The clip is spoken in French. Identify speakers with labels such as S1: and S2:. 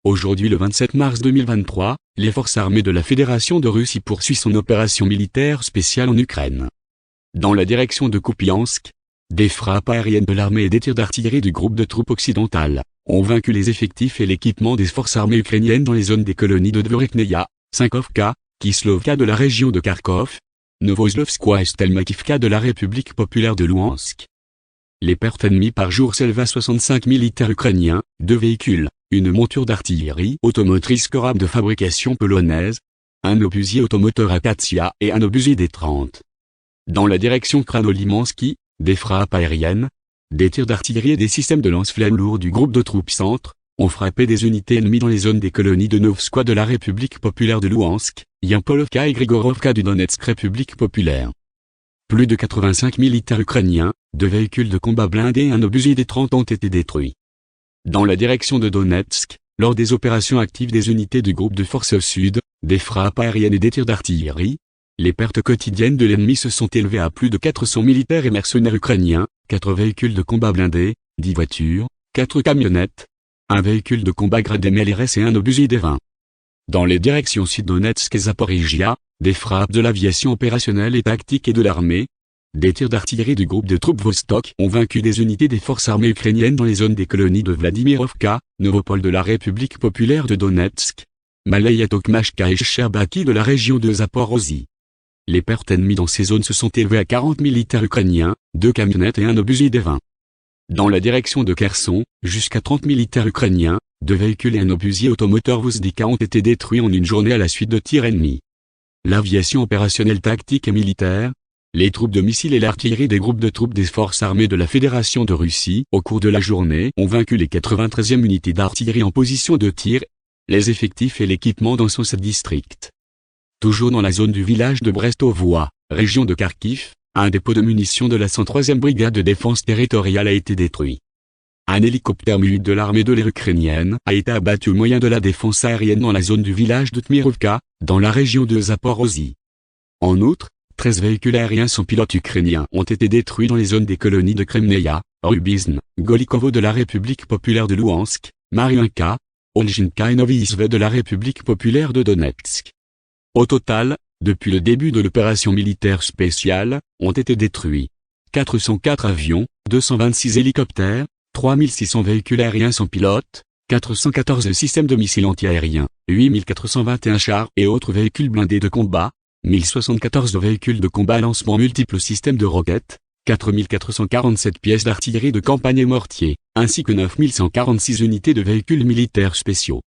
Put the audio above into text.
S1: Aujourd'hui le 27 mars 2023, les forces armées de la Fédération de Russie poursuivent son opération militaire spéciale en Ukraine. Dans la direction de Kupiansk, des frappes aériennes de l'armée et des tirs d'artillerie du groupe de troupes occidentales ont vaincu les effectifs et l'équipement des forces armées ukrainiennes dans les zones des colonies de Dvorykneia, Sinkovka, Kislovka de la région de Kharkov, Novoslovskoye et Stelmakivka de la République populaire de Louhansk. Les pertes ennemies par jour s'élèvent à 65 militaires ukrainiens, 2 véhicules, une monture d'artillerie automotrice Korab de fabrication polonaise, un obusier automoteur Akatsiya et un obusier D-30. Dans la direction Kranolimansky, des frappes aériennes, des tirs d'artillerie et des systèmes de lance-flammes lourds du groupe de troupes centre ont frappé des unités ennemies dans les zones des colonies de Novskoye de la République populaire de Louhansk, Yampolovka et Grigorovka du Donetsk République populaire. Plus de 85 militaires ukrainiens, 2 véhicules de combat blindés et un obusier D-30 ont été détruits. Dans la direction de Donetsk, lors des opérations actives des unités du groupe de forces au sud, des frappes aériennes et des tirs d'artillerie, les pertes quotidiennes de l'ennemi se sont élevées à plus de 400 militaires et mercenaires ukrainiens, 4 véhicules de combat blindés, 10 voitures, 4 camionnettes, un véhicule de combat gradé MLRS et un obusier D-20. Dans les directions Sud-Donetsk et Zaporizhia, des frappes de l'aviation opérationnelle et tactique et de l'armée, des tirs d'artillerie du groupe de troupes Vostok ont vaincu des unités des forces armées ukrainiennes dans les zones des colonies de Vladimirovka, Novopol de la République populaire de Donetsk, Malaya Tokmachka et Sherbaki de la région de Zaporozhye. Les pertes ennemies dans ces zones se sont élevées à 40 militaires ukrainiens, 2 camionnettes et un obusier D-20. Dans la direction de Kherson, jusqu'à 30 militaires ukrainiens, 2 véhicules et un obusier automoteur Vozdika ont été détruits en une journée à la suite de tirs ennemis. L'aviation opérationnelle tactique et militaire, les troupes de missiles et l'artillerie des groupes de troupes des forces armées de la Fédération de Russie au cours de la journée ont vaincu les 93e unités d'artillerie en position de tir, les effectifs et l'équipement dans son district. Toujours dans la zone du village de Brestovoie, région de Kharkiv, un dépôt de munitions de la 103e brigade de défense territoriale a été détruit. Un hélicoptère Mi-8 de l'armée de l'air ukrainienne a été abattu au moyen de la défense aérienne dans la zone du village de Tmirovka, dans la région de Zaporozhye. En outre, 13 véhicules aériens sans pilote ukrainiens ont été détruits dans les zones des colonies de Kremneia, Rubizn, Golikovo de la République populaire de Louhansk, Mariinka, Olginka et Novyisve de la République populaire de Donetsk. Au total, depuis le début de l'opération militaire spéciale, ont été détruits 404 avions, 226 hélicoptères, 3600 véhicules aériens sans pilote, 414 systèmes de missiles antiaériens, 8421 chars et autres véhicules blindés de combat, 1074 véhicules de combat à lancement multiples systèmes de roquettes, 4447 pièces d'artillerie de campagne et mortiers, ainsi que 9146 unités de véhicules militaires spéciaux.